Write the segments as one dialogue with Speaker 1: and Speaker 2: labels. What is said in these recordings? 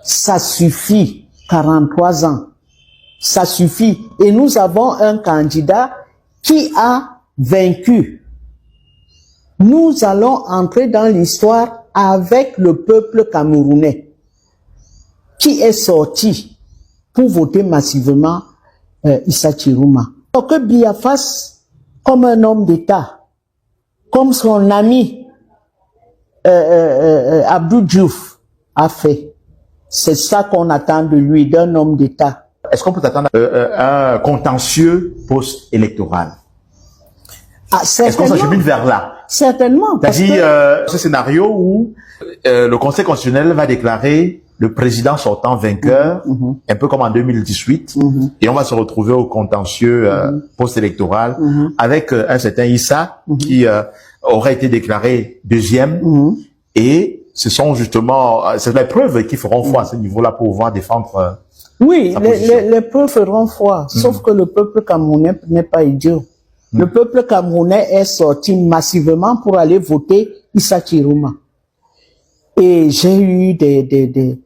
Speaker 1: Ça suffit, 43 ans. Ça suffit. Et nous avons un candidat qui a vaincu. Nous allons entrer dans l'histoire avec le peuple camerounais qui est sorti pour voter massivement Issa Chiruma. Donc que Biya fasse comme un homme d'État, comme son ami Abdou Diouf a fait. C'est ça qu'on attend de lui, d'un homme d'État.
Speaker 2: Est-ce qu'on peut attendre un contentieux post-électoral? Est-ce qu'on s'achemine vers là?
Speaker 1: Certainement.
Speaker 2: C'est-à-dire ce scénario où le Conseil constitutionnel va déclarer le président sortant vainqueur, un peu comme en 2018, et on va se retrouver au contentieux post-électoral avec un certain Issa qui aurait été déclaré deuxième, et ce sont justement c'est les preuves qui feront foi à ce niveau-là pour pouvoir défendre
Speaker 1: oui, les preuves feront foi, sauf que le peuple camerounais n'est pas idiot. Le peuple camerounais est sorti massivement pour aller voter Issa Chiruma. Et j'ai eu des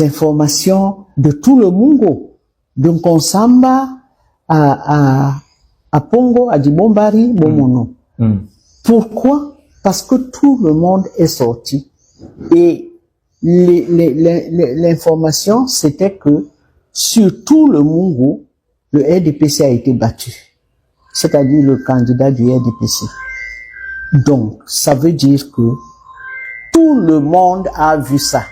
Speaker 1: informations de tout le Mungo, de Nkonsamba à Pongo, à Dibombari, Bomono. Pourquoi? Parce que tout le monde est sorti. Et l'information, c'était que sur tout le Mungo, le RDPC a été battu. C'est-à-dire le candidat du RDPC. Donc, ça veut dire que tout le monde a vu ça.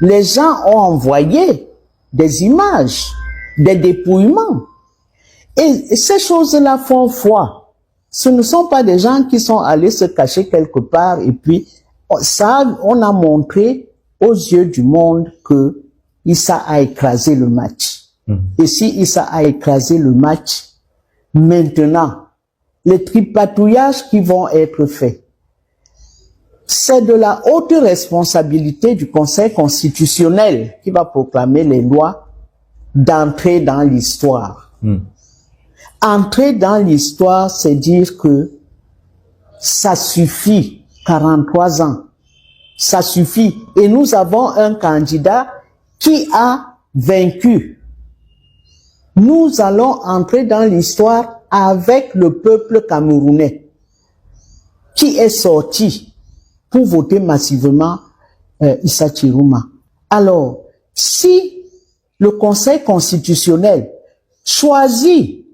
Speaker 1: Les gens ont envoyé des images, des dépouillements. Et ces choses-là font foi. Ce ne sont pas des gens qui sont allés se cacher quelque part et puis ça, on a montré aux yeux du monde que Issa a écrasé le match. Et si Issa a écrasé le match, maintenant, les tripatouillages qui vont être faits, c'est de la haute responsabilité du Conseil constitutionnel qui va proclamer les lois d'entrer dans l'histoire. Entrer dans l'histoire, c'est dire que ça suffit, 43 ans, ça suffit. Et nous avons un candidat qui a vaincu. Nous allons entrer dans l'histoire avec le peuple camerounais qui est sorti pour voter massivement Issa Chiruma. Alors, si le Conseil constitutionnel choisit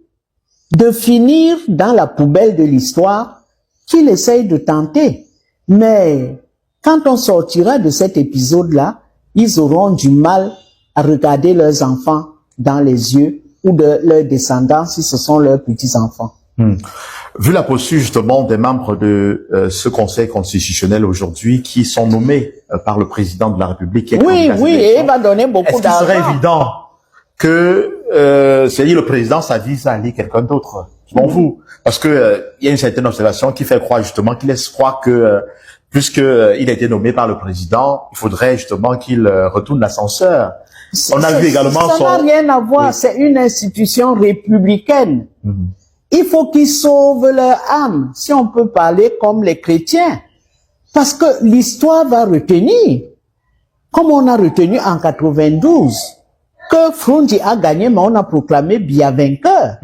Speaker 1: de finir dans la poubelle de l'histoire, qu'il essaye de tenter. Mais quand on sortira de cet épisode-là, ils auront du mal à regarder leurs enfants dans les yeux ou de leurs descendants si ce sont leurs petits-enfants.
Speaker 2: Vu la posture justement des membres de ce Conseil constitutionnel aujourd'hui qui sont nommés par le président de la République.
Speaker 1: Oui, et il va donner beaucoup d'argent.
Speaker 2: Est-ce qu'il serait évident que c'est-à-dire le président s'avise à aller quelqu'un d'autre? Je m'en fous. Parce que il y a une certaine observation qui fait croire justement, qui laisse croire que puisqu'il a été nommé par le président, il faudrait justement qu'il retourne l'ascenseur. On a vu également
Speaker 1: ça n'a rien à voir, oui. C'est une institution républicaine. Il faut qu'ils sauvent leur âme, si on peut parler comme les chrétiens. Parce que l'histoire va retenir, comme on a retenu en 92, que Frundi a gagné, mais on a proclamé Biya vainqueur.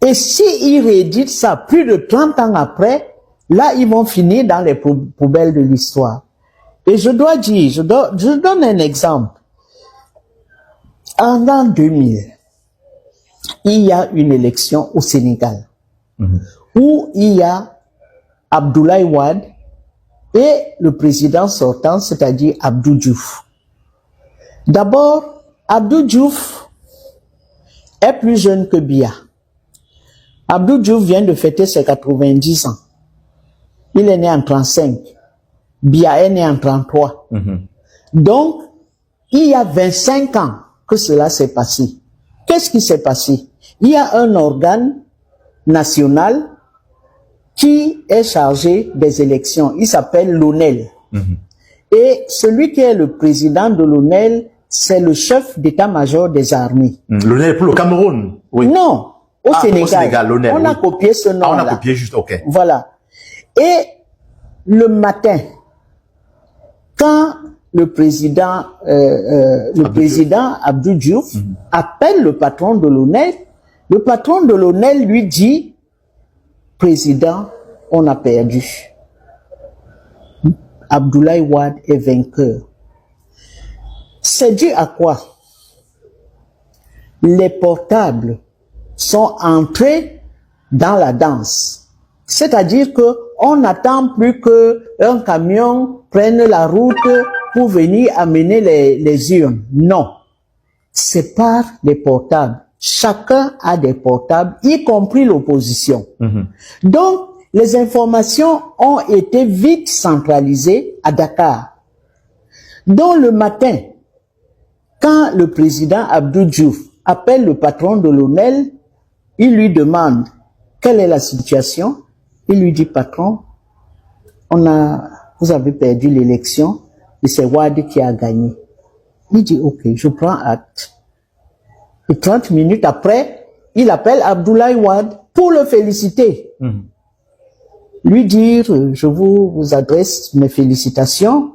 Speaker 1: Et s'ils rééditent ça plus de 30 ans après, là, ils vont finir dans les poubelles de l'histoire. Et je dois dire, je donne un exemple. En l'an 2000, il y a une élection au Sénégal, où il y a Abdoulaye Wade et le président sortant, c'est-à-dire Abdou Diouf. D'abord, Abdou Diouf est plus jeune que Biya. Abdou Diouf vient de fêter ses 90 ans. Il est né en 35. Biya est né en 33. Donc, il y a 25 ans que cela s'est passé. Qu'est-ce qui s'est passé? Il y a un organe national qui est chargé des élections. Il s'appelle l'ONEL. Et celui qui est le président de l'ONEL, c'est le chef d'état-major des armées.
Speaker 2: L'ONEL pour le Cameroun? Oui.
Speaker 1: Non, au Sénégal.
Speaker 2: Au Sénégal, l'ONEL,
Speaker 1: on a copié ce nom-là.
Speaker 2: On a copié juste, ok.
Speaker 1: Voilà. Et le matin, quand le président Abdou Diouf appelle le patron de l'ONEL, le patron de l'ONEL lui dit, président, on a perdu. Abdoulaye Wade est vainqueur. C'est dû à quoi? Les portables sont entrés dans la danse. C'est-à-dire que on n'attend plus qu'un camion prenne la route pour venir amener les urnes. Non. C'est par les portables. Chacun a des portables, y compris l'opposition. Donc, les informations ont été vite centralisées à Dakar. Donc, le matin, quand le président Abdou Diouf appelle le patron de l'ONEL, il lui demande quelle est la situation. Il lui dit, patron, vous avez perdu l'élection et c'est Wade qui a gagné. Il dit, ok, je prends acte. Et 30 minutes après, il appelle Abdoulaye Wade pour le féliciter. Lui dire, je vous adresse mes félicitations.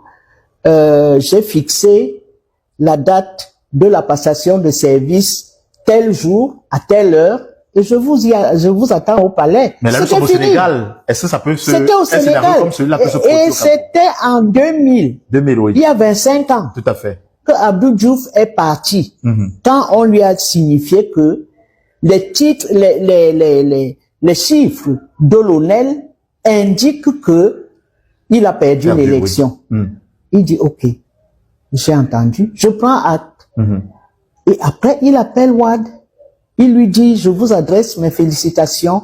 Speaker 1: J'ai fixé la date de la passation de service tel jour, à telle heure, et je vous attends au palais.
Speaker 2: Mais la leçon au Sénégal, est-ce que ça peut se...
Speaker 1: C'était au Sénégal.
Speaker 2: Comme celui-là peut se produire
Speaker 1: et c'était en 2000.
Speaker 2: 2000, oui.
Speaker 1: Il y a 25 ans.
Speaker 2: Tout à fait.
Speaker 1: Que Abdou Diouf est parti. Quand on lui a signifié que les titres, les chiffres de l'ONEL indiquent que il a perdu l'élection. Il dit, ok, j'ai entendu, je prends acte. Et après, il appelle Wade. Il lui dit, je vous adresse mes félicitations.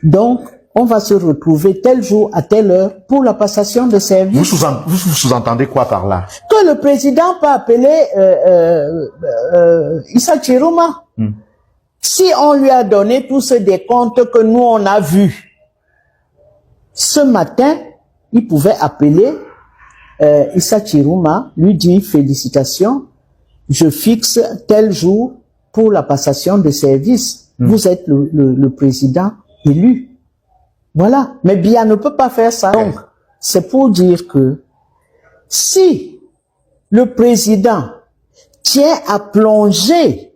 Speaker 1: Donc, on va se retrouver tel jour à telle heure pour la passation de service.
Speaker 2: Vous sous-entendez quoi par là?
Speaker 1: Que le président peut appeler Issa Chiroma. Si on lui a donné tous ces décomptes que nous on a vus, ce matin, il pouvait appeler Issa Chiroma, lui dire félicitations, je fixe tel jour pour la passation de service. Vous êtes le président élu. Voilà. Mais Biya ne peut pas faire ça. Donc, c'est pour dire que si le président tient à plonger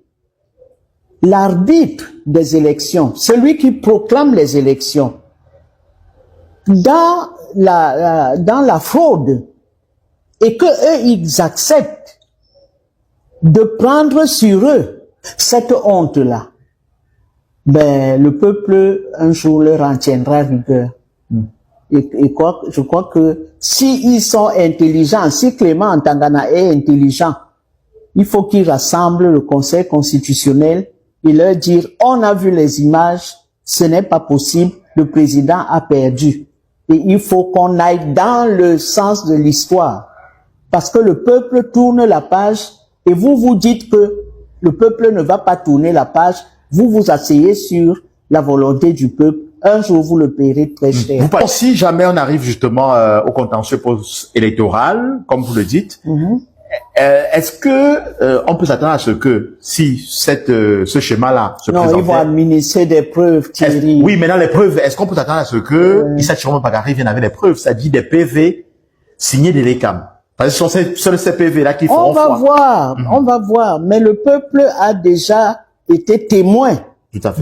Speaker 1: l'arbitre des élections, celui qui proclame les élections, dans la fraude, et que eux, ils acceptent de prendre sur eux cette honte-là, ben, le peuple, un jour, leur en tiendra rigueur. Je crois que si ils sont intelligents, si Clément Ntangana est intelligent, il faut qu'il rassemble le Conseil constitutionnel et leur dire, on a vu les images, ce n'est pas possible, le président a perdu. Et il faut qu'on aille dans le sens de l'histoire. Parce que le peuple tourne la page et vous vous dites que le peuple ne va pas tourner la page, vous vous asseyez sur la volonté du peuple, un jour vous le paierez très cher.
Speaker 2: Si jamais on arrive justement au contentieux post-électoral, comme vous le dites, est-ce que on peut s'attendre à ce que si ce schéma-là se présentait...
Speaker 1: Non, ils vont administrer des preuves, Thierry.
Speaker 2: Oui, maintenant les preuves, est-ce qu'on peut s'attendre à ce que Issa Chiroma Bagari vienne avec des preuves, c'est-à-dire des PV signés des l'ECAM? Parce que ce sont ces PV-là qui feront foi.
Speaker 1: On va voir. Mais le peuple a déjà été témoin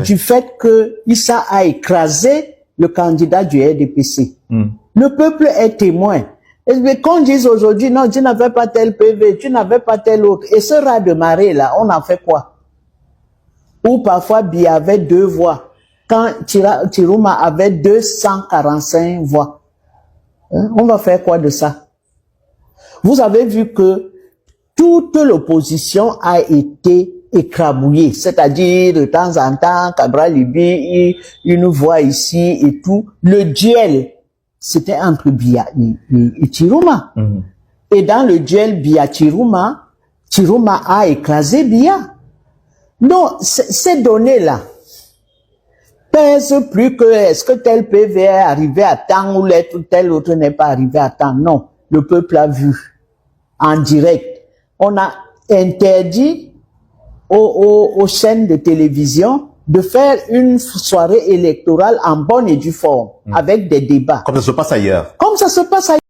Speaker 1: du fait que Issa a écrasé le candidat du RDPC. Le peuple est témoin. Et qu'on dise aujourd'hui, non, tu n'avais pas tel PV, tu n'avais pas tel autre. Et ce raz de marée là, on en fait quoi? Ou parfois, Biya avait 2 voix. Quand Chiroma avait 245 voix. On va faire quoi de ça? Vous avez vu que toute l'opposition a été écrabouillée, c'est-à-dire de temps en temps, Cabral Libi, une voix ici et tout. Le duel, c'était entre Biya et Chiroma. Et dans le duel Biya-Chiroma, Chiroma a écrasé Biya. Donc, ces données-là pèsent plus que est-ce que tel PV est arrivé à temps ou tel autre n'est pas arrivé à temps. Non, le peuple a vu. En direct. On a interdit aux chaînes de télévision de faire une soirée électorale en bonne et due forme, avec des débats.
Speaker 2: Comme ça se passe ailleurs.
Speaker 1: Comme ça se passe ailleurs.